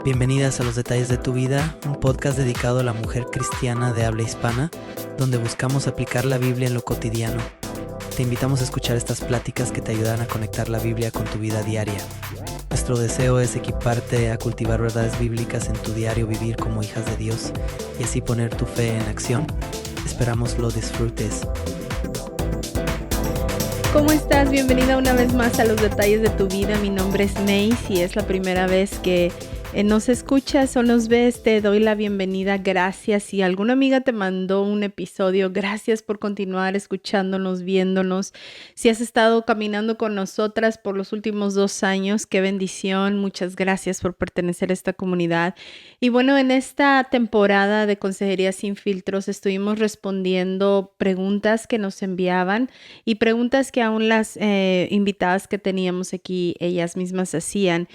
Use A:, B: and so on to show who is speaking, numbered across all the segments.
A: Bienvenidas a Los Detalles de tu Vida, un podcast dedicado a la mujer cristiana de habla hispana, donde buscamos aplicar la Biblia en lo cotidiano. Te invitamos a escuchar estas pláticas que te ayudan a conectar la Biblia con tu vida diaria. Nuestro deseo es equiparte a cultivar verdades bíblicas en tu diario vivir como hijas de Dios y así poner tu fe en acción. Esperamos lo disfrutes.
B: ¿Cómo estás? Bienvenida una vez más a Los Detalles de tu Vida. Mi nombre es Ney. Si es la primera vez que nos escuchas o nos ves, te doy la bienvenida. Gracias. Si alguna amiga te mandó un episodio, gracias por continuar escuchándonos, viéndonos. Si has estado caminando con nosotras por los últimos 2 años, qué bendición. Muchas gracias por pertenecer a esta comunidad. Y bueno, en esta temporada de Consejería Sin Filtros estuvimos respondiendo preguntas que nos enviaban y preguntas que aún las invitadas que teníamos aquí, ellas mismas hacían.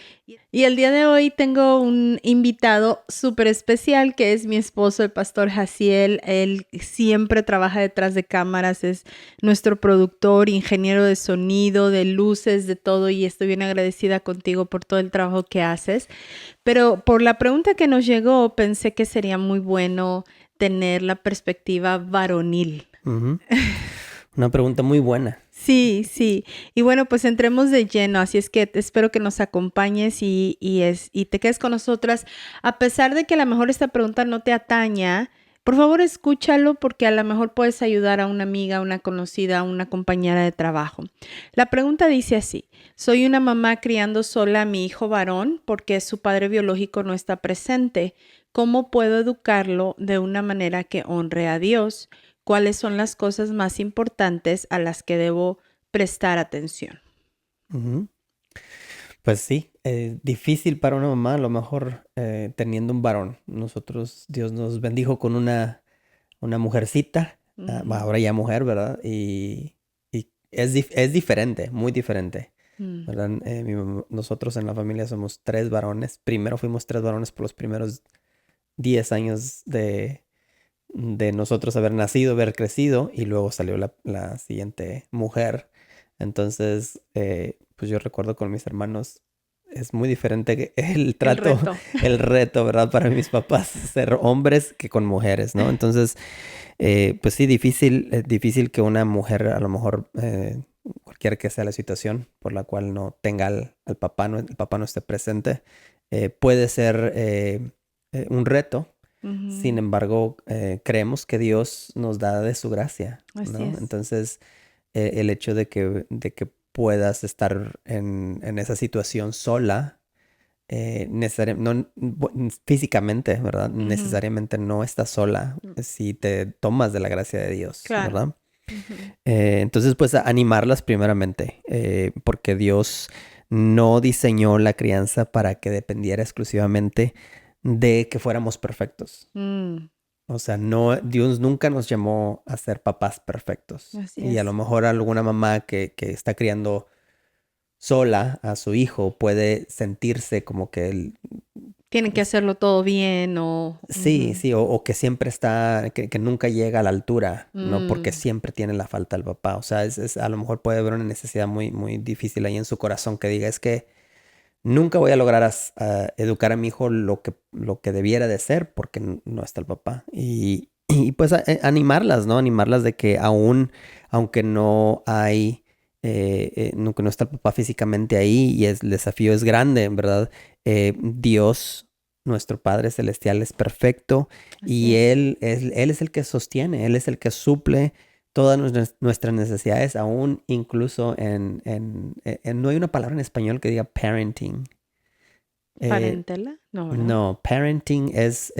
B: Y el día de hoy tengo un invitado súper especial que es mi esposo, el pastor Jaciel. Él siempre trabaja detrás de cámaras, es nuestro productor, ingeniero de sonido, de luces, de todo, y estoy bien agradecida contigo por todo el trabajo que haces. Pero por la pregunta que nos llegó, pensé que sería muy bueno tener la perspectiva varonil.
A: Uh-huh. Una pregunta muy buena.
B: Sí. Y bueno, pues entremos de lleno, así es que espero que nos acompañes y te quedes con nosotras. A pesar de que a lo mejor esta pregunta no te ataña, por favor escúchalo porque a lo mejor puedes ayudar a una amiga, a una conocida, a una compañera de trabajo. La pregunta dice así: soy una mamá criando sola a mi hijo varón porque su padre biológico no está presente. ¿Cómo puedo educarlo de una manera que honre a Dios? ¿Cuáles son las cosas más importantes a las que debo prestar atención?
A: Uh-huh. Pues sí, difícil para una mamá, a lo mejor teniendo un varón. Dios nos bendijo con una mujercita,
B: Uh-huh.
A: ahora ya mujer, ¿verdad? Y es diferente, muy diferente, ¿verdad? Nosotros en la familia somos 3 varones. Primero fuimos 3 varones por los primeros 10 años de nosotros haber nacido, haber crecido, y luego salió la siguiente mujer. Entonces, pues yo recuerdo con mis hermanos, es muy diferente el trato, el reto, ¿verdad? Para mis papás, ser hombres que con mujeres, ¿no? Entonces, pues sí, difícil que una mujer, a lo mejor, cualquiera que sea la situación por la cual no tenga al papá, el papá no esté presente, puede ser un reto.
B: Uh-huh.
A: Sin embargo, creemos que Dios nos da de su gracia, ¿no?
B: Así es.
A: Entonces, el hecho de que puedas estar en esa situación sola, físicamente, ¿verdad?
B: Uh-huh.
A: Necesariamente no estás sola si te tomas de la gracia de Dios,
B: claro.
A: ¿verdad?
B: Uh-huh.
A: Entonces, pues animarlas primeramente, porque Dios no diseñó la crianza para que dependiera exclusivamente de que fuéramos perfectos. O sea, Dios nunca nos llamó a ser papás perfectos.
B: Así
A: y
B: es.
A: A lo mejor alguna mamá que está criando sola a su hijo puede sentirse como que
B: tienen que hacerlo todo bien o...
A: Sí,
B: Uh-huh.
A: sí, o que siempre está, que nunca llega a la altura, ¿no? Porque siempre tiene la falta del papá. O sea, a lo mejor puede haber una necesidad muy, muy difícil ahí en su corazón que diga, es que nunca voy a lograr educar a mi hijo lo que debiera de ser porque no está el papá. Y pues animarlas, ¿no? Animarlas de que aunque no hay, aunque no está el papá físicamente ahí y el desafío es grande, ¿verdad? Dios, nuestro Padre Celestial, es perfecto.
B: Así
A: Y
B: es.
A: Él es el que sostiene, Él es el que suple todas nuestras necesidades, aún incluso no hay una palabra en español que diga parenting.
B: ¿Parentela? No, ¿verdad?
A: No, parenting es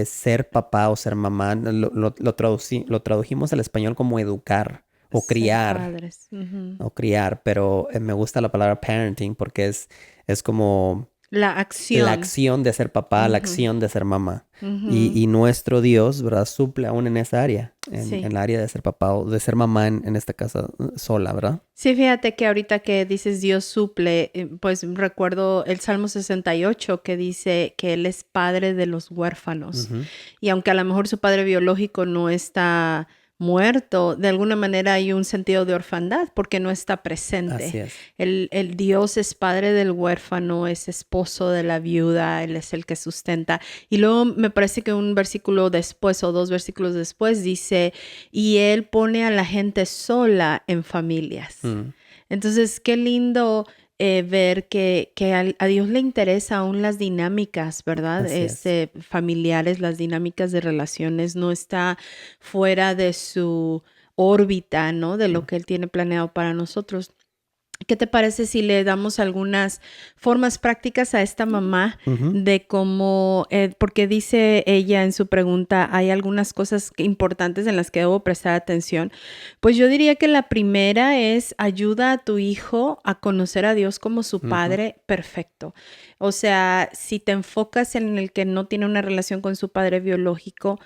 A: ser papá o ser mamá. Lo tradujimos al español como educar o
B: Ser
A: criar.
B: padres. Uh-huh.
A: O criar, pero me gusta la palabra parenting porque es como
B: La acción
A: de ser papá, la
B: Uh-huh.
A: acción de ser mamá.
B: Uh-huh.
A: Y nuestro Dios, ¿verdad? Suple aún en esa área,
B: Sí.
A: en la área de ser papá o de ser mamá en esta casa sola, ¿verdad?
B: Sí, fíjate que ahorita que dices Dios suple, pues recuerdo el Salmo 68 que dice que Él es padre de los huérfanos.
A: Uh-huh.
B: Y aunque a lo mejor su padre biológico no está muerto, de alguna manera hay un sentido de orfandad porque no está presente.
A: Así es.
B: El Dios es padre del huérfano, es esposo de la viuda, Él es el que sustenta. Y luego me parece que un versículo después o 2 versículos después dice, y Él pone a la gente sola en familias. Entonces, qué lindo ver que a Dios le interesa aún las dinámicas, ¿verdad? Familiares, las dinámicas de relaciones, no está fuera de su órbita, ¿no? De lo que Él tiene planeado para nosotros. ¿Qué te parece si le damos algunas formas prácticas a esta mamá de cómo, porque dice ella en su pregunta, hay algunas cosas importantes en las que debo prestar atención? Pues yo diría que la primera es ayuda a tu hijo a conocer a Dios como su Padre perfecto. O sea, si te enfocas en el que no tiene una relación con su padre biológico,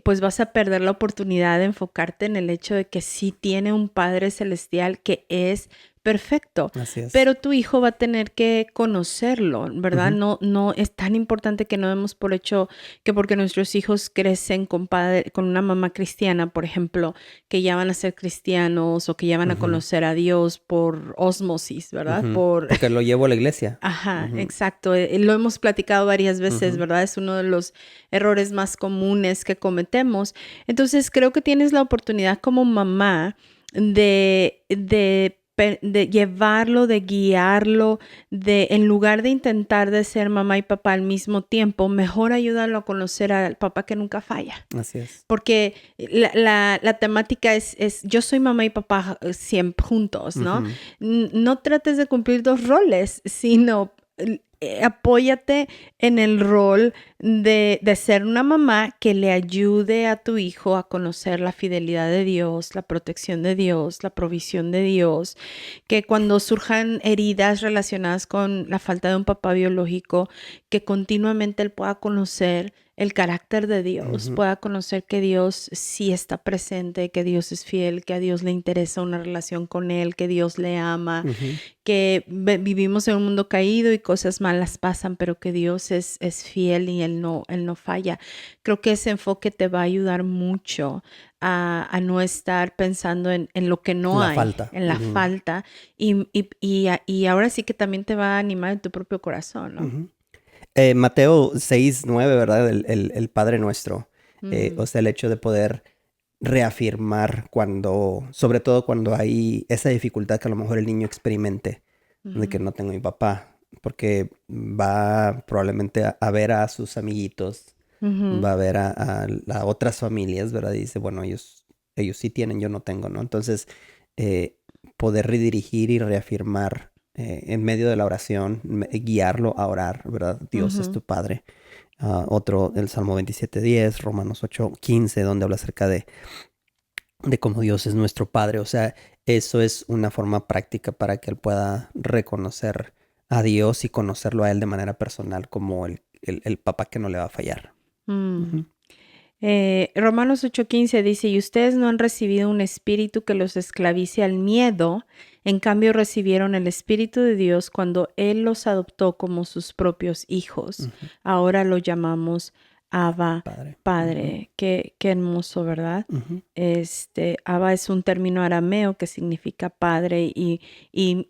B: pues vas a perder la oportunidad de enfocarte en el hecho de que sí tiene un Padre Celestial que es perfecto.
A: Así es.
B: Pero tu hijo va a tener que conocerlo, ¿verdad? No es tan importante que no demos por hecho que porque nuestros hijos crecen con una mamá cristiana, por ejemplo, que ya van a ser cristianos o que ya van a conocer a Dios por ósmosis, ¿verdad?
A: Porque lo llevo a la iglesia.
B: Ajá, exacto. Lo hemos platicado varias veces, ¿verdad? Es uno de los errores más comunes que cometemos. Entonces, creo que tienes la oportunidad como mamá de llevarlo, de guiarlo, en lugar de intentar de ser mamá y papá al mismo tiempo, mejor ayúdalo a conocer al papá que nunca falla.
A: Así es.
B: Porque la temática es yo soy mamá y papá siempre juntos, ¿no? No trates de cumplir 2 roles, sino apóyate en el rol de ser una mamá que le ayude a tu hijo a conocer la fidelidad de Dios, la protección de Dios, la provisión de Dios, que cuando surjan heridas relacionadas con la falta de un papá biológico, que continuamente él pueda conocer el carácter de Dios, pueda conocer que Dios sí está presente, que Dios es fiel, que a Dios le interesa una relación con Él, que Dios le ama, que vivimos en un mundo caído y cosas malas pasan, pero que Dios es fiel y Él no falla. Creo que ese enfoque te va a ayudar mucho a no estar pensando en lo que no hay, en la falta, y ahora sí que también te va a animar en tu propio corazón, ¿no?
A: Mateo 6:9, ¿verdad? El Padre Nuestro. O sea, el hecho de poder reafirmar sobre todo cuando hay esa dificultad que a lo mejor el niño experimente, de que no tengo a mi papá, porque va probablemente a ver a sus amiguitos, va a ver a otras familias, ¿verdad? Y dice, bueno, ellos sí tienen, yo no tengo, ¿no? Entonces, poder redirigir y reafirmar en medio de la oración, guiarlo a orar, ¿verdad? Dios es tu Padre. Otro, el Salmo 27:10, Romanos 8:15, donde habla acerca de cómo Dios es nuestro Padre. O sea, eso es una forma práctica para que él pueda reconocer a Dios y conocerlo a él de manera personal como el papá que no le va a fallar.
B: Romanos 8:15 dice, y ustedes no han recibido un espíritu que los esclavice al miedo, en cambio recibieron el Espíritu de Dios cuando Él los adoptó como sus propios hijos. Ahora lo llamamos Abba, Padre. Qué hermoso, ¿verdad? Abba es un término arameo que significa padre y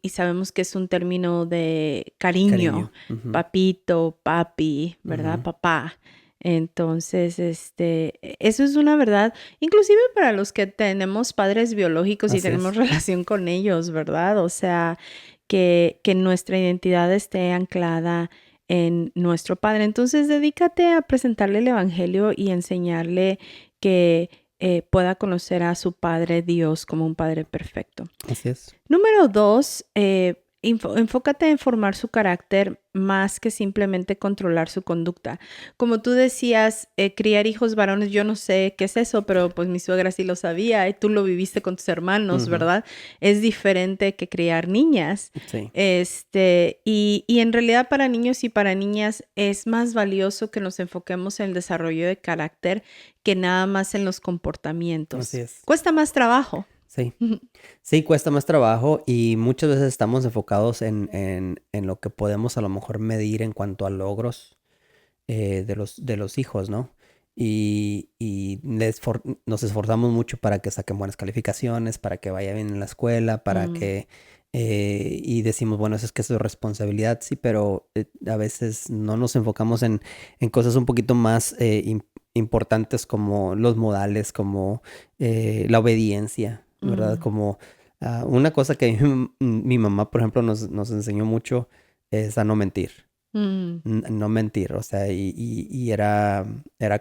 B: sabemos que es un término de cariño. Papito, papi, ¿verdad? Papá. Entonces, eso es una verdad, inclusive para los que tenemos padres biológicos y tenemos relación con ellos, ¿verdad? O sea, que nuestra identidad esté anclada en nuestro Padre. Entonces, dedícate a presentarle el Evangelio y enseñarle que pueda conocer a su Padre Dios como un Padre perfecto.
A: Así es.
B: Número 2, enfócate en formar su carácter más que simplemente controlar su conducta. Como tú decías, criar hijos varones, yo no sé qué es eso, pero pues mi suegra sí lo sabía y tú lo viviste con tus hermanos, ¿verdad? Es diferente que criar niñas.
A: Sí.
B: Y en realidad para niños y para niñas es más valioso que nos enfoquemos en el desarrollo de carácter que nada más en los comportamientos.
A: Así es.
B: Cuesta más trabajo.
A: Sí. Sí, cuesta más trabajo y muchas veces estamos enfocados en lo que podemos a lo mejor medir en cuanto a logros de los hijos, ¿no? y nos esforzamos mucho para que saquen buenas calificaciones, para que vaya bien en la escuela, para que... y decimos, bueno, eso es que es su responsabilidad, sí, pero a veces no nos enfocamos en cosas un poquito más importantes como los modales, como la obediencia, ¿verdad? Como una cosa que mi mamá, por ejemplo, nos enseñó mucho es a no mentir. No mentir, o sea, y era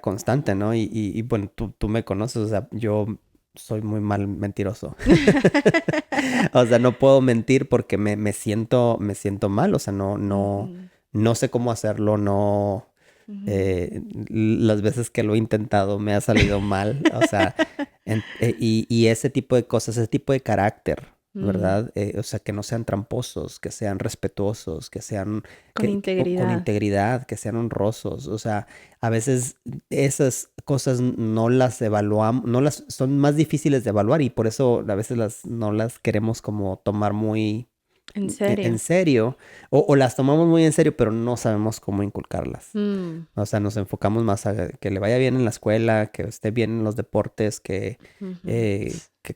A: constante, ¿no? Y bueno, tú me conoces, o sea, yo soy muy mal mentiroso. O sea, no puedo mentir porque me siento mal, o sea, no sé cómo hacerlo, no... las veces que lo he intentado me ha salido mal, o sea, y ese tipo de cosas, ese tipo de carácter, ¿verdad? O sea, que no sean tramposos, que sean respetuosos, que sean
B: Con
A: con
B: integridad.
A: integridad, que sean honrosos. O sea, a veces esas cosas no las evaluamos, son más difíciles de evaluar y por eso a veces no las queremos como tomar muy
B: En serio.
A: en serio, o las tomamos muy en serio, pero no sabemos cómo inculcarlas. O sea, nos enfocamos más a que le vaya bien en la escuela, que esté bien en los deportes, que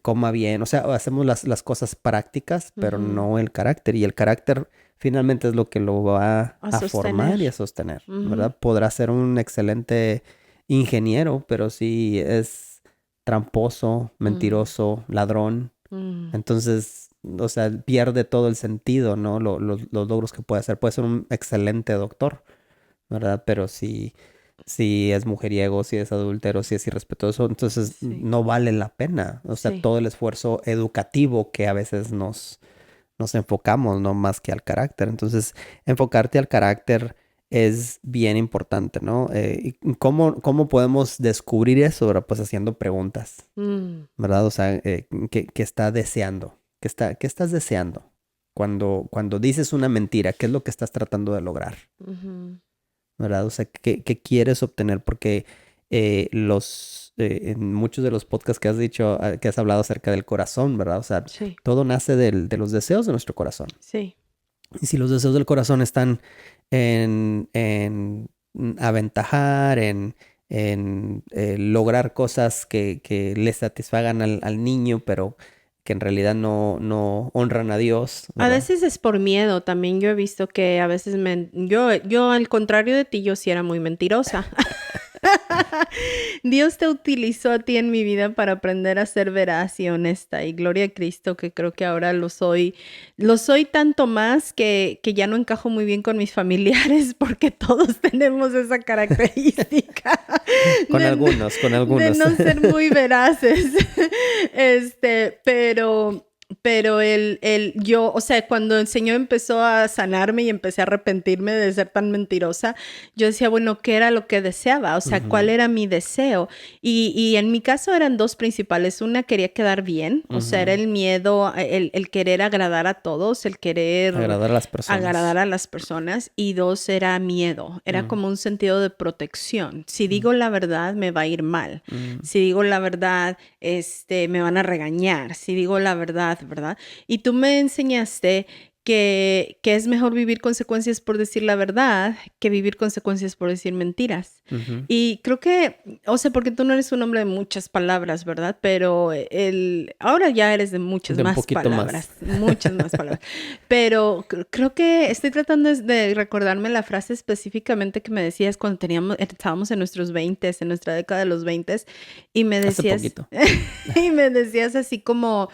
A: coma bien. O sea, hacemos las cosas prácticas, pero no el carácter. Y el carácter finalmente es lo que lo va a formar y a sostener, ¿verdad? Podrá ser un excelente ingeniero, pero si es tramposo, mentiroso, ladrón, entonces... O sea, pierde todo el sentido, ¿no? Los logros que puede hacer. Puede ser un excelente doctor, ¿verdad? Pero si es mujeriego, si es adúltero, si es irrespetuoso, entonces no vale la pena. O sea, todo el esfuerzo educativo que a veces nos enfocamos, ¿no? Más que al carácter. Entonces, enfocarte al carácter es bien importante, ¿no? ¿Y cómo podemos descubrir eso? ¿Verdad? Pues haciendo preguntas, ¿verdad? O sea, ¿qué está deseando? ¿Qué estás deseando? Cuando dices una mentira, ¿qué es lo que estás tratando de lograr? ¿Verdad? O sea, ¿qué quieres obtener? Porque en muchos de los podcasts que has dicho, que has hablado acerca del corazón, ¿verdad? O sea, todo nace de los deseos de nuestro corazón.
B: Sí.
A: Y si los deseos del corazón están en aventajar, en lograr cosas que le satisfagan al niño, pero que en realidad no honran a Dios, ¿verdad?
B: A veces es por miedo. También yo he visto que a veces yo al contrario de ti, yo sí era muy mentirosa. Dios te utilizó a ti en mi vida para aprender a ser veraz y honesta. Y gloria a Cristo que creo que ahora lo soy. Lo soy tanto más que ya no encajo muy bien con mis familiares porque todos tenemos esa característica.
A: Con algunos.
B: De no ser muy veraces. Pero yo, o sea, cuando el Señor empezó a sanarme y empecé a arrepentirme de ser tan mentirosa, yo decía, bueno, ¿qué era lo que deseaba? O sea, ¿cuál era mi deseo? Y en mi caso eran dos principales. Una, quería quedar bien, o sea, era el miedo, el querer agradar a todos, el querer
A: agradar a las personas.
B: Y dos, era miedo, era como un sentido de protección. Si digo la verdad, me va a ir mal. Si digo la verdad, me van a regañar. Si digo la verdad, ¿verdad? Y tú me enseñaste que es mejor vivir consecuencias por decir la verdad que vivir consecuencias por decir mentiras. Y creo que, o sea, porque tú no eres un hombre de muchas palabras, ¿verdad? Pero ahora ya eres de muchas más palabras. Muchas más palabras. Pero creo que estoy tratando de recordarme la frase específicamente que me decías cuando estábamos en nuestros 20s, en nuestra década de los 20s, y me decías...
A: Hace poquito.
B: Y me decías así como...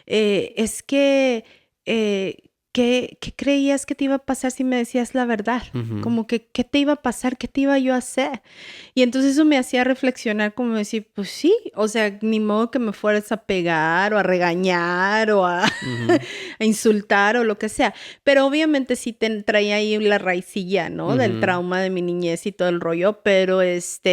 B: es que, ¿qué creías que te iba a pasar si me decías la verdad? Como que, ¿qué te iba a pasar? ¿Qué te iba yo a hacer? Y entonces eso me hacía reflexionar como decir, pues sí, o sea, ni modo que me fueras a pegar o a regañar o a insultar o lo que sea. Pero obviamente sí traía ahí la raicilla, ¿no? Del trauma de mi niñez y todo el rollo, pero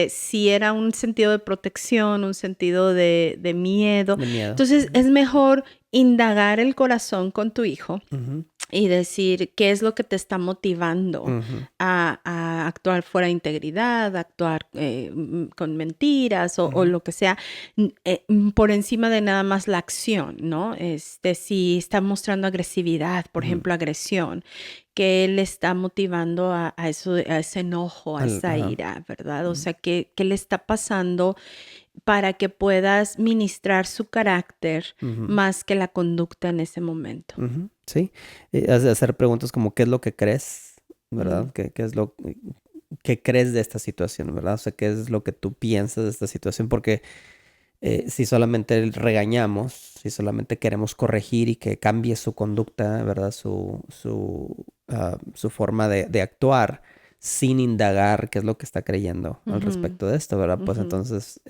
B: sí era un sentido de protección, un sentido de miedo. Entonces es mejor indagar el corazón con tu hijo y decir qué es lo que te está motivando a actuar fuera de integridad, a actuar con mentiras o lo que sea, por encima de nada más la acción, ¿no? Si está mostrando agresividad, por ejemplo, agresión, que él está motivando a eso, a ese enojo, a esa ira, ¿verdad? O sea, ¿qué le está pasando para que puedas ministrar su carácter más que la conducta en ese momento?
A: Sí, hacer preguntas como ¿qué es lo que crees? ¿Verdad? ¿Qué es lo que crees de esta situación? ¿Verdad? O sea, ¿qué es lo que tú piensas de esta situación? Porque si solamente regañamos, si solamente queremos corregir y que cambie su conducta, ¿verdad? Su forma de actuar sin indagar qué es lo que está creyendo al respecto de esto, ¿verdad? Pues entonces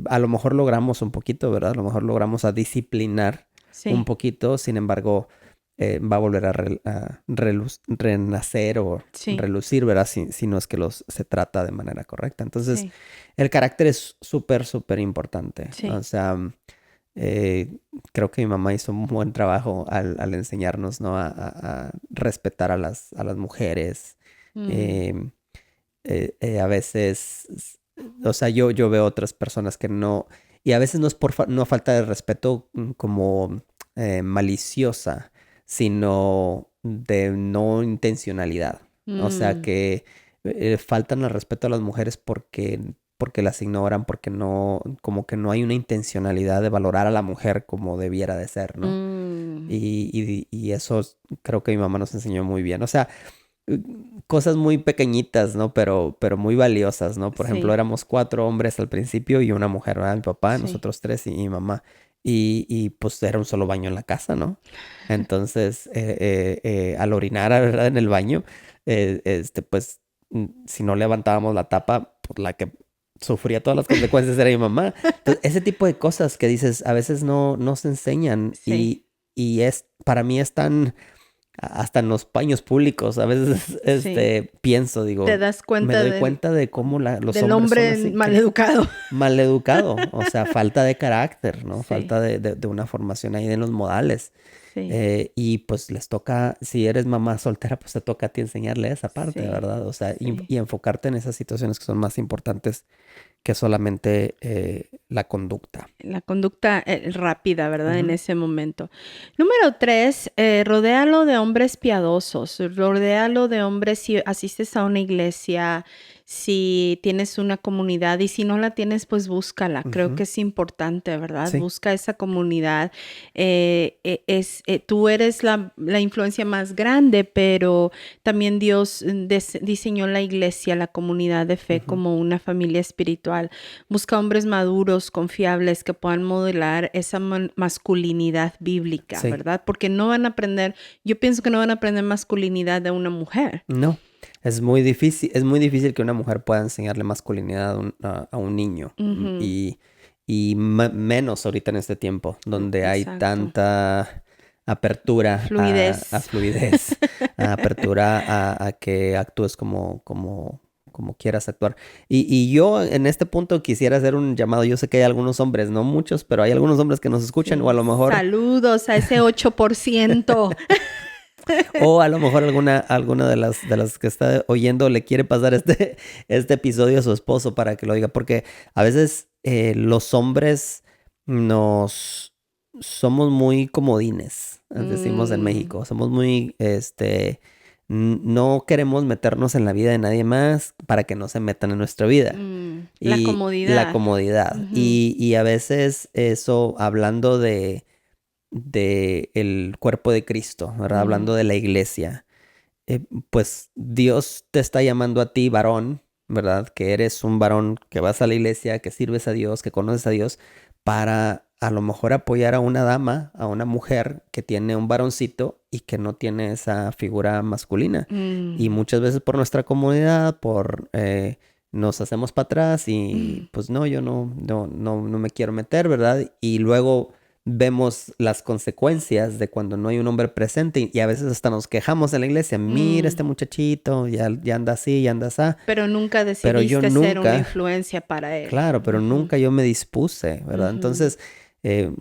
A: a lo mejor logramos un poquito, ¿verdad? A lo mejor logramos a disciplinar un poquito, sin embargo va a volver a renacer o relucir, ¿verdad? Si no es que se trata de manera correcta. Entonces, el carácter es súper, súper importante. O sea, creo que mi mamá hizo un buen trabajo al enseñarnos, ¿no? A respetar a las mujeres. A veces, o sea, yo veo otras personas que no, y a veces no es por no falta de respeto como maliciosa, sino de no intencionalidad. O sea, que faltan al respeto a las mujeres porque las ignoran, porque no, como que no hay una intencionalidad de valorar a la mujer como debiera de ser, ¿no? Y eso creo que mi mamá nos enseñó muy bien. O sea, cosas muy pequeñitas, ¿no? Pero muy valiosas, ¿no? Por ejemplo, éramos 4 hombres al principio y una mujer, ¿verdad? Mi papá, nosotros 3 y mi mamá. Y pues era un solo baño en la casa, ¿no? Entonces, al orinar, ¿verdad? En el baño, pues, si no levantábamos la tapa, pues la que sufría todas las consecuencias era mi mamá. Entonces, ese tipo de cosas que dices, a veces no se enseñan y para mí es tan... Hasta en los baños públicos, a veces pienso, digo,
B: te das cuenta
A: me doy cuenta de cómo los
B: del
A: hombres
B: hombre
A: son así,
B: maleducado.
A: Maleducado, o sea, falta de carácter, ¿no?
B: Sí.
A: Falta de una formación ahí en los modales. Y pues les toca, si eres mamá soltera, pues te toca a ti enseñarle esa parte, ¿verdad? O sea, y enfocarte en esas situaciones que son más importantes que solamente la conducta.
B: La conducta rápida, ¿verdad? En ese momento. Número 3, rodéalo de hombres piadosos. Rodéalo de hombres si asistes a una iglesia, si tienes una comunidad y si no la tienes, pues búscala. Creo que es importante, ¿verdad?
A: Sí.
B: Busca esa comunidad. Tú eres la influencia más grande, pero también Dios diseñó la iglesia, la comunidad de fe como una familia espiritual. Busca hombres maduros, confiables, que puedan modelar esa masculinidad bíblica, ¿verdad? Porque no van a aprender, yo pienso que no van a aprender masculinidad de una mujer.
A: No. Es muy difícil que una mujer pueda enseñarle masculinidad a un niño. Y menos ahorita en este tiempo, donde hay tanta apertura a fluidez, apertura a que actúes como quieras actuar. Y yo en este punto quisiera hacer un llamado. Yo sé que hay algunos hombres, no muchos, pero hay algunos hombres que nos escuchan o a lo mejor...
B: Saludos a ese 8%.
A: O a lo mejor alguna de las que está oyendo le quiere pasar este episodio a su esposo para que lo diga. Porque a veces los hombres somos muy comodines, decimos en México. Somos muy, no queremos meternos en la vida de nadie más para que no se metan en nuestra vida.
B: La comodidad.
A: La comodidad. Y a veces eso, hablando de el cuerpo de Cristo, ¿verdad? Hablando de la iglesia, pues Dios te está llamando a ti, varón, ¿verdad? Que eres un varón que vas a la iglesia, que sirves a Dios, que conoces a Dios, para a lo mejor apoyar a una dama, a una mujer que tiene un varoncito y que no tiene esa figura masculina. Y muchas veces por nuestra comodidad, nos hacemos para atrás y pues no, yo no me quiero meter, ¿verdad? Y luego vemos las consecuencias de cuando no hay un hombre presente y a veces hasta nos quejamos en la iglesia. Mira, este muchachito ya anda así, ya anda así.
B: Pero nunca decidiste ser una influencia para él.
A: Claro, pero nunca yo me dispuse, ¿verdad? Entonces,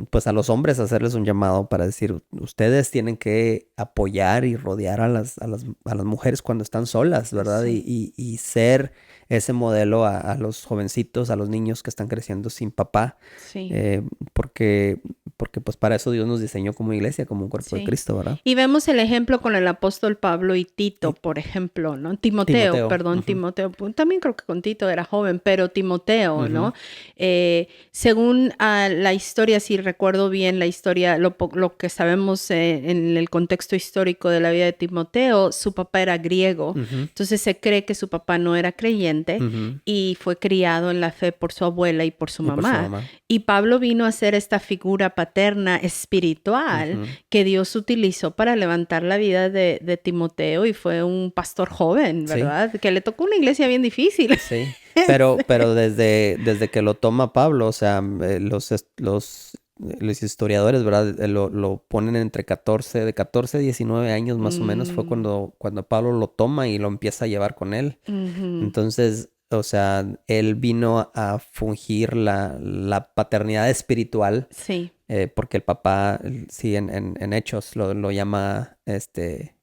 A: pues a los hombres hacerles un llamado para decir, ustedes tienen que apoyar y rodear a las mujeres cuando están solas, ¿verdad?
B: Sí.
A: Y ser ese modelo a los jovencitos, a los niños que están creciendo sin papá,
B: Sí.
A: porque pues para eso Dios nos diseñó como iglesia, como un cuerpo de
B: Sí.
A: Cristo, ¿verdad?
B: Y vemos el ejemplo con el apóstol Pablo y Tito, por ejemplo, ¿no? Timoteo, perdón,
A: Ujú,
B: Timoteo. También creo que con Tito era joven, pero Timoteo, ¿no?
A: ujú,
B: Según la historia, si recuerdo bien la historia, lo que sabemos en el contexto histórico de la vida de Timoteo, su papá era griego,
A: ujú,
B: entonces se cree que su papá no era creyente
A: ujú.
B: y fue criado en la fe por su abuela y por su
A: Y por su
B: mamá.
A: mamá.
B: Y Pablo vino a ser esta figura paterna espiritual
A: Ujú.
B: que Dios utilizó para levantar la vida de Timoteo y fue un pastor joven,
A: Sí,
B: ¿verdad? Que le tocó una iglesia bien difícil.
A: sí. Pero desde que lo toma Pablo, o sea, los historiadores, ¿verdad? Lo ponen entre 14 a 19 años más o menos, fue
B: Mm,
A: cuando Pablo lo toma y lo empieza a llevar con él.
B: ujú,
A: Entonces, o sea, él vino a fungir la paternidad espiritual,
B: sí.
A: porque el papá, sí, en Hechos lo llama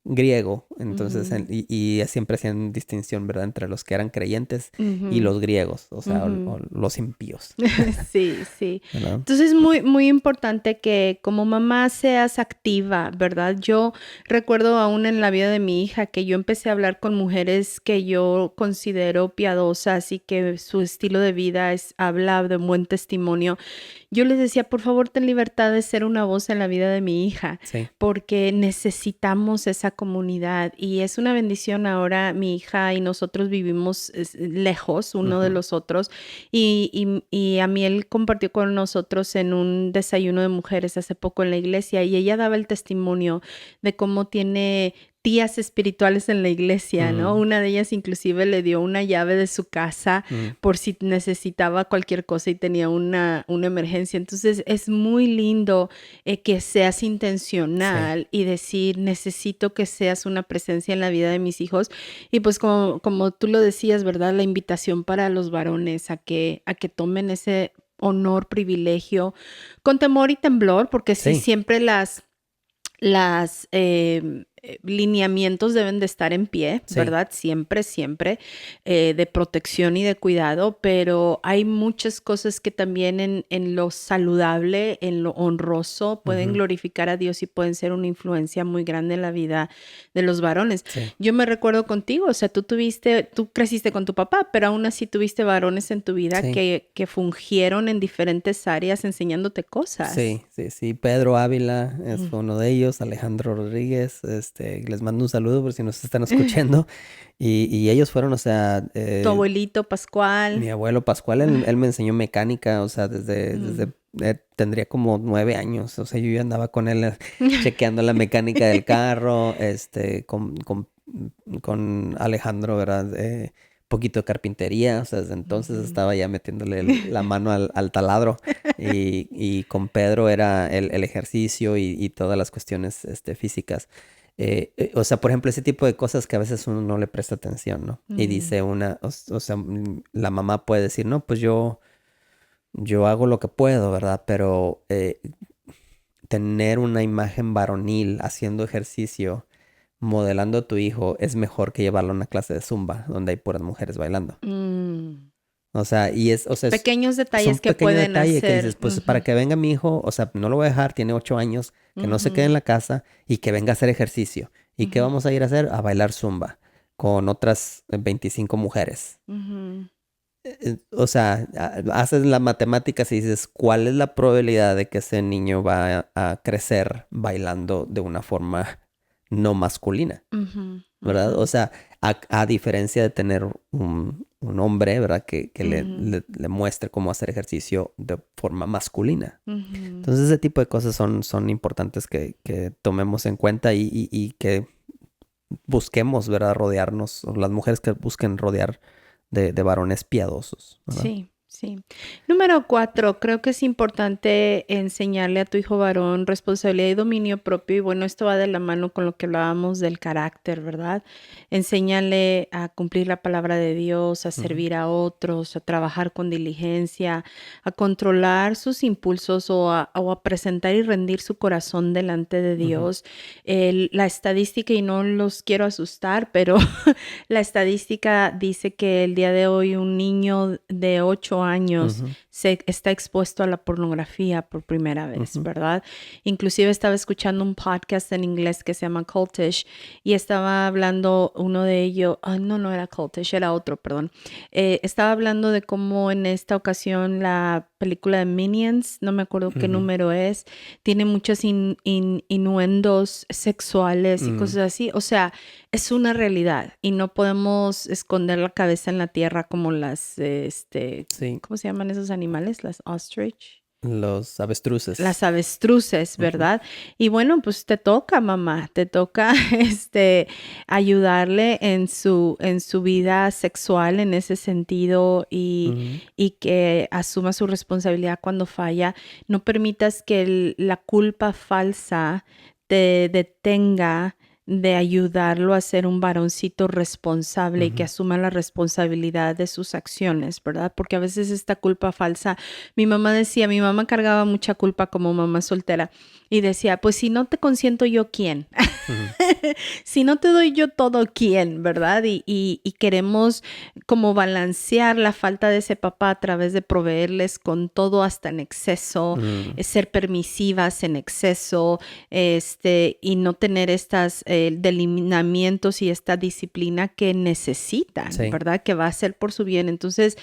A: griego. Entonces,
B: Ujú,
A: y siempre hacían distinción, ¿verdad? Entre los que eran creyentes y
B: ujú,
A: los griegos, o sea,
B: ujú.
A: o los impíos,
B: Sí, sí.
A: ¿verdad?
B: Entonces es muy, muy importante que como mamá seas activa, ¿verdad? Yo recuerdo aún en la vida de mi hija que yo empecé a hablar con mujeres que yo considero piadosas y que su estilo de vida habla de buen testimonio. Yo les decía, por favor, ten libertad de ser una voz en la vida de mi hija,
A: Sí.
B: porque necesitamos esa comunidad y es una bendición ahora mi hija y nosotros vivimos lejos uno de
A: Ujú.
B: los otros y a mí él compartió con nosotros en un desayuno de mujeres hace poco en la iglesia y ella daba el testimonio de cómo tiene tías espirituales en la iglesia, ¿no?
A: Mm,
B: Una de ellas inclusive le dio una llave de su casa
A: mm,
B: por si necesitaba cualquier cosa y tenía una emergencia. Entonces es muy lindo que seas
A: sí,
B: intencional y decir, necesito que seas una presencia en la vida de mis hijos. Y pues como tú lo decías, ¿verdad? La invitación para los varones a que tomen ese honor, privilegio, con temor y temblor, porque sí,
A: sí,
B: siempre las lineamientos deben de estar en pie,
A: sí.
B: ¿verdad? Siempre, siempre, de protección y de cuidado, pero hay muchas cosas que también en lo saludable, en lo honroso, pueden
A: Ujú,
B: glorificar a Dios y pueden ser una influencia muy grande en la vida de los varones.
A: sí,
B: Yo me recuerdo contigo, o sea, tú creciste con tu papá, pero aún así tuviste varones en tu vida
A: sí.
B: que fungieron en diferentes áreas enseñando cosas.
A: Sí, sí, sí. Pedro Ávila es
B: Mm.
A: uno de ellos, Alejandro Rodríguez, les mando un saludo por si nos están escuchando. Y ellos fueron, o sea,
B: Tu abuelito
A: mi
B: Pascual.
A: abuelo Pascual, él me enseñó mecánica, o sea,
B: Mm.
A: tendría como 9 años, o sea, yo ya andaba con él chequeando la mecánica del carro, con Alejandro, ¿verdad? Poquito de carpintería, o sea, desde entonces
B: Ujú.
A: estaba ya metiéndole la mano al taladro. Y con Pedro era el ejercicio y todas las cuestiones físicas. O sea, por ejemplo, ese tipo de cosas que a veces uno no le presta atención, ¿no? Y
B: Mm,
A: dice o sea, la mamá puede decir, no, pues yo hago lo que puedo, ¿verdad? Pero tener una imagen varonil haciendo ejercicio, modelando a tu hijo, es mejor que llevarlo a una clase de Zumba, donde hay puras mujeres bailando.
B: mm.
A: O sea, o sea,
B: Pequeños
A: son
B: detalles que
A: pequeños
B: pueden
A: detalles que dices,
B: hacer.
A: pues para
B: Ujú,
A: que venga mi hijo, o sea, no lo voy a dejar, tiene 8 años, que no se quede
B: ujú,
A: en la casa y que venga a hacer ejercicio. ¿Y qué
B: ujú,
A: vamos a ir a hacer? A bailar Zumba con otras 25 mujeres.
B: ujú,
A: O sea, haces la matemática y dices, ¿cuál es la probabilidad de que ese niño va a crecer bailando de una forma no masculina?
B: ujú,
A: ¿Verdad? O
B: ujú,
A: sea, a diferencia de tener un hombre, ¿verdad? Que
B: ujú,
A: le muestre cómo hacer ejercicio de forma masculina.
B: ujú.
A: Entonces, ese tipo de cosas son importantes que tomemos en cuenta y que busquemos, ¿verdad? Rodearnos, o las mujeres que busquen rodear de varones piadosos, ¿verdad?
B: Sí. Sí. Número 4, creo que es importante enseñarle a tu hijo varón responsabilidad y dominio propio. Y bueno, esto va de la mano con lo que hablábamos del carácter, ¿verdad? Enséñale a cumplir la palabra de Dios, a servir a otros, a trabajar con diligencia, a controlar sus impulsos o a presentar y rendir su corazón delante de Dios. La estadística, y no los quiero asustar, pero la estadística dice que el día de hoy un niño de 8 años se está expuesto a la pornografía por primera vez, ¿verdad? Inclusive estaba escuchando un podcast en inglés que se llama Cultish y estaba hablando uno de ellos, no era Cultish, era otro, perdón. Estaba hablando de cómo en esta ocasión la película de Minions, no me acuerdo qué número es, tiene muchos innuendos sexuales y cosas así. O sea, es una realidad y no podemos esconder la cabeza en la tierra como las,
A: Sí.
B: ¿cómo se llaman esos animales? Las ostrich.
A: Los avestruces.
B: Las avestruces, ¿verdad? Y bueno, pues te toca, mamá, te toca ayudarle en su vida sexual en ese sentido y que asuma su responsabilidad cuando falla. No permitas que la culpa falsa te detenga de ayudarlo a ser un varoncito responsable y que asuma la responsabilidad de sus acciones, ¿verdad? Porque a veces esta culpa falsa, mi mamá cargaba mucha culpa como mamá soltera y decía, pues si no te consiento yo, ¿quién? Si no te doy yo todo, ¿quién? ¿Verdad? Y queremos como balancear la falta de ese papá a través de proveerles con todo hasta en exceso, ser permisivas en exceso, y no tener estas delineamientos y esta disciplina que necesitan,
A: Sí.
B: ¿verdad? Que va a ser por su bien. Entonces,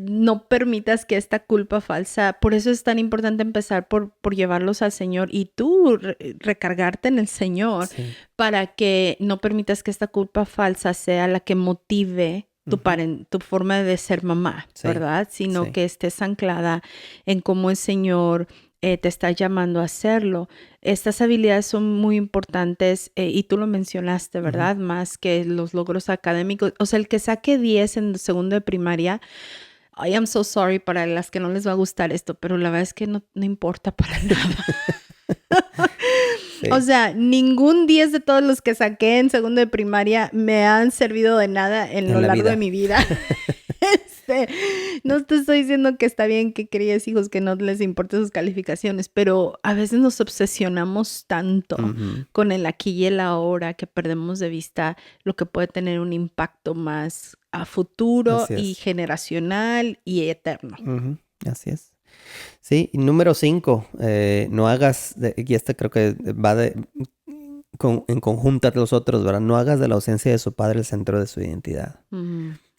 B: no permitas que esta culpa falsa, por eso es tan importante empezar por llevarlos al Señor y tú recargarte en el Señor para que no permitas que esta culpa falsa sea la que motive tu forma de ser mamá, ¿verdad? Sino que estés anclada en cómo el Señor te está llamando a hacerlo. Estas habilidades son muy importantes y tú lo mencionaste, ¿verdad? Más que los logros académicos. O sea, el que saque 10 en segundo de primaria, I am so sorry para las que no les va a gustar esto, pero la verdad es que no importa para nada. O sea, ningún 10 de todos los que saqué en segundo de primaria me han servido de nada en lo largo de mi vida. No te estoy diciendo que está bien que críes hijos que no les importen sus calificaciones, pero a veces nos obsesionamos tanto con el aquí y el ahora que perdemos de vista lo que puede tener un impacto más a futuro y generacional y eterno.
A: Así es. Sí, y número 5, no hagas, y creo que va en conjunto a los otros, ¿verdad? No hagas de la ausencia de su padre el centro de su identidad.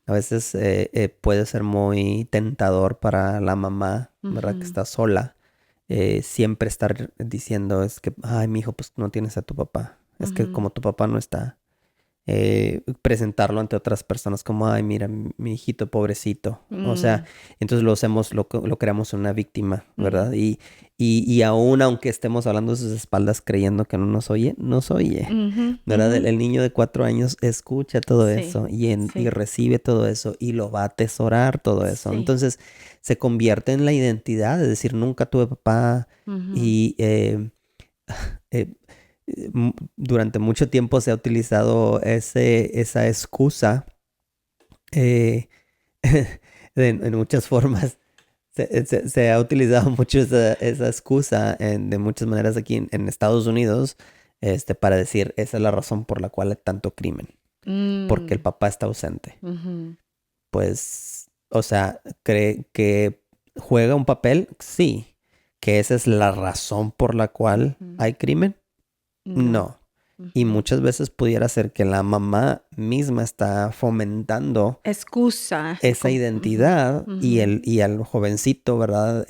A: A veces puede ser muy tentador para la mamá, ¿verdad? Que está sola. Siempre estar diciendo, es que, ay, mi hijo, pues no tienes a tu papá. Es que como tu papá no está. Presentarlo ante otras personas como, ay, mira, mi hijito pobrecito. O sea, entonces lo creamos una víctima, ¿verdad? Y aún aunque estemos hablando de sus espaldas creyendo que no nos oye, ¿verdad? El niño de 4 años escucha todo eso y recibe todo eso y lo va a atesorar todo eso. Entonces se convierte en la identidad, es decir, nunca tuve papá y durante mucho tiempo se ha utilizado esa excusa en muchas formas. Se ha utilizado mucho esa excusa de muchas maneras aquí en Estados Unidos para decir esa es la razón por la cual hay tanto crimen. Porque el papá está ausente. Pues, o sea, ¿cree que juega un papel? Sí. ¿Que esa es la razón por la cual hay crimen? No. Y muchas veces pudiera ser que la mamá misma está fomentando esa identidad y al jovencito, ¿verdad?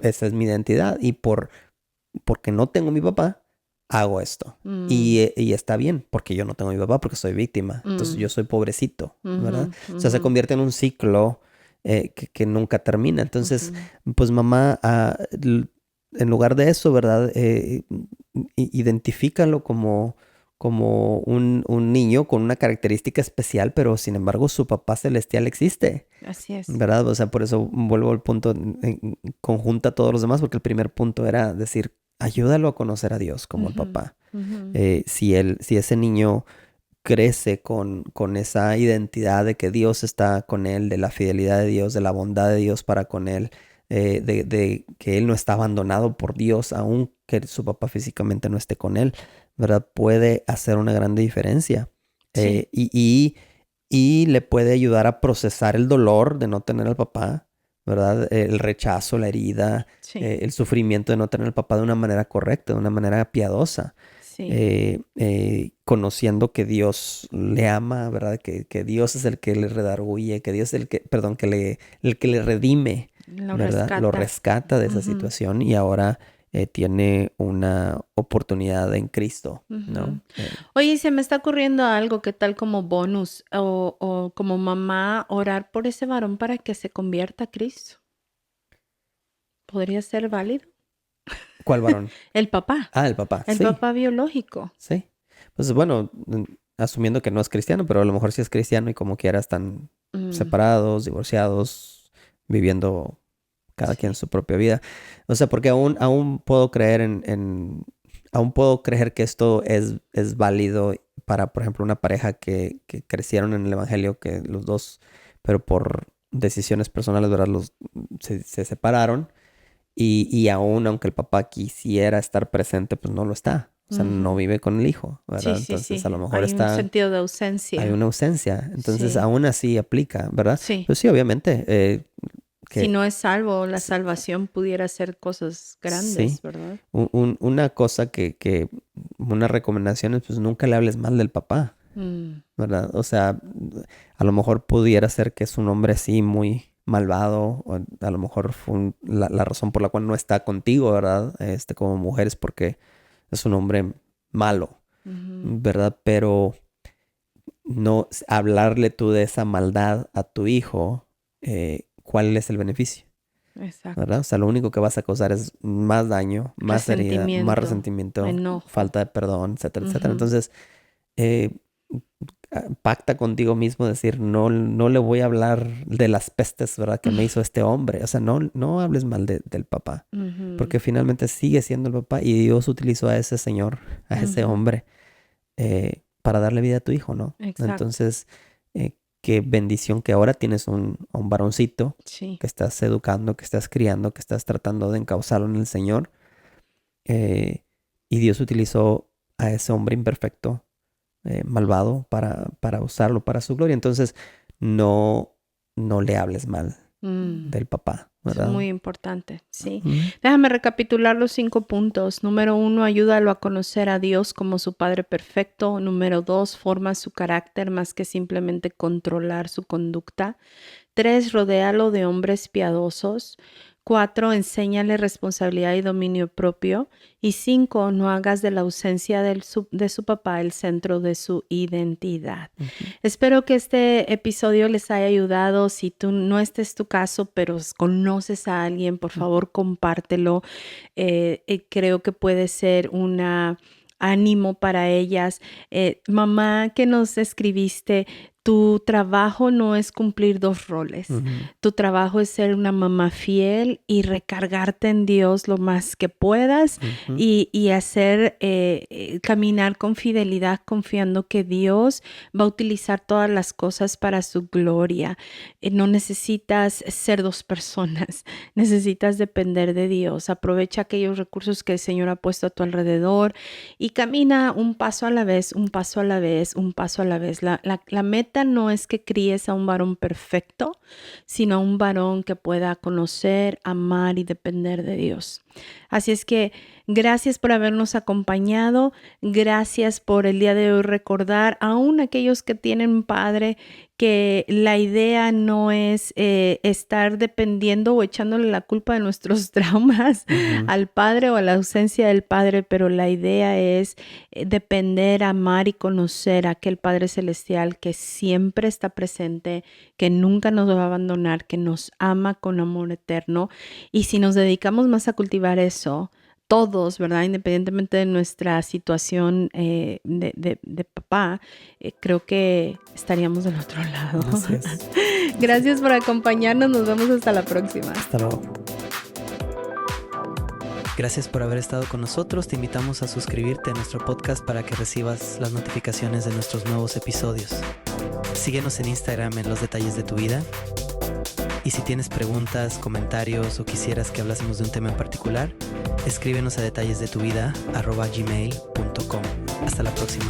A: Esa es mi identidad y porque no tengo mi papá, hago esto. Y está bien, porque yo no tengo mi papá, porque soy víctima. Entonces yo soy pobrecito, ¿verdad? O sea, se convierte en un ciclo que nunca termina. Entonces, pues mamá, en lugar de eso, ¿verdad? Identifícalo como un niño con una característica especial, pero sin embargo su papá celestial existe,
B: Así es.
A: ¿verdad? O sea, por eso vuelvo al punto, conjunta a todos los demás, porque el primer punto era decir, ayúdalo a conocer a Dios como el papá. Si ese niño crece con esa identidad de que Dios está con él, de la fidelidad de Dios, de la bondad de Dios para con él, de que él no está abandonado por Dios, aun que su papá físicamente no esté con él, ¿verdad? Puede hacer una grande diferencia.
B: Sí.
A: Y le puede ayudar a procesar el dolor de no tener al papá, ¿verdad? El rechazo, la herida,
B: Sí.
A: el sufrimiento de no tener al papá de una manera correcta, de una manera piadosa.
B: Sí.
A: Conociendo que Dios le ama, ¿verdad? Que Dios es el que le redarguye, que Dios es el que le redime,
B: Lo
A: ¿verdad? Lo rescata de esa situación y ahora tiene una oportunidad en Cristo, ¿no?
B: Oye, se me está ocurriendo algo, ¿qué tal como bonus o como mamá orar por ese varón para que se convierta a Cristo? ¿Podría ser válido?
A: ¿Cuál varón?
B: El papá.
A: Ah, el papá,
B: El
A: sí,
B: papá biológico.
A: sí. Pues bueno, asumiendo que no es cristiano, pero a lo mejor sí es cristiano y como quiera están separados, divorciados, viviendo cada quien su propia vida. O sea, porque aún puedo creer aún puedo creer que esto es válido para, por ejemplo, una pareja que crecieron en el evangelio, que los dos, pero por decisiones personales, ¿verdad? Se separaron y aún aunque el papá quisiera estar presente, pues no lo está. O sea, no vive con el hijo, ¿verdad?
B: Sí, sí,
A: Entonces, a
B: sí.
A: lo mejor
B: Hay un sentido de
A: hay
B: ausencia.
A: una ausencia. Entonces,
B: Sí.
A: aún así aplica, ¿verdad?
B: Sí.
A: Pues sí, obviamente,
B: Si
A: que
B: no es salvo, la salvación pudiera ser cosas grandes,
A: sí.
B: ¿verdad?
A: Una cosa una recomendación es pues nunca le hables mal del papá, ¿verdad? O sea, a lo mejor pudiera ser que es un hombre así muy malvado, o a lo mejor fue la razón por la cual no está contigo, ¿verdad? Como mujer es porque es un hombre malo, ¿verdad? Pero no hablarle tú de esa maldad a tu hijo, ¿cuál es el beneficio?
B: Exacto.
A: ¿Verdad? O sea, lo único que vas a causar es más daño, más herida, más resentimiento,
B: enojo.
A: falta de perdón, etcétera, etcétera. Entonces, eh, pacta contigo mismo, decir, no, no le voy a hablar de las pestes, ¿verdad? Que me hizo este hombre. O sea, no hables mal del papá, porque finalmente sigue siendo el papá y Dios utilizó a ese señor, a ese hombre, para darle vida a tu hijo, ¿no?
B: Exacto.
A: Entonces, qué bendición que ahora tienes a un varoncito
B: Sí.
A: que estás educando, que estás criando, que estás tratando de encauzarlo en el Señor. Y Dios utilizó a ese hombre imperfecto, malvado, para usarlo para su gloria. Entonces, no le hables mal del papá,
B: Es
A: ¿verdad?
B: muy importante, sí. Déjame recapitular los 5 puntos. Número 1, ayúdalo a conocer a Dios como su Padre perfecto. Número 2, forma su carácter más que simplemente controlar su conducta. 3, rodéalo de hombres piadosos. 4, enséñale responsabilidad y dominio propio. Y 5, no hagas de la ausencia de su papá el centro de su identidad. Espero que este episodio les haya ayudado. Si tú no este es tu caso, pero conoces a alguien, por favor, compártelo. Creo que puede ser un ánimo para ellas. Mamá que nos escribiste, tu trabajo no es cumplir 2 roles. Tu trabajo es ser una mamá fiel y recargarte en Dios lo más que puedas y hacer caminar con fidelidad, confiando que Dios va a utilizar todas las cosas para su gloria. No necesitas ser 2 personas, necesitas depender de Dios. Aprovecha aquellos recursos que el Señor ha puesto a tu alrededor y camina un paso a la vez, un paso a la vez, un paso a la vez. La meta no es que críes a un varón perfecto, sino a un varón que pueda conocer, amar y depender de Dios. Así es que gracias por habernos acompañado, gracias por el día de hoy recordar, aún aquellos que tienen padre, que la idea no es estar dependiendo o echándole la culpa de nuestros traumas al padre o a la ausencia del padre, pero la idea es depender, amar y conocer a aquel Padre Celestial que siempre está presente, que nunca nos va a abandonar, que nos ama con amor eterno. Y si nos dedicamos más a cultivar eso, todos, ¿verdad? Independientemente de nuestra situación de papá, creo que estaríamos del otro lado.
A: Gracias.
B: Gracias por acompañarnos. Nos vemos hasta la próxima.
A: Hasta luego. Gracias por haber estado con nosotros. Te invitamos a suscribirte a nuestro podcast para que recibas las notificaciones de nuestros nuevos episodios. Síguenos en Instagram en Los Detalles de tu Vida. Y si tienes preguntas, comentarios o quisieras que hablásemos de un tema en particular, escríbenos a detallesdetuvida@gmail.com. Hasta la próxima.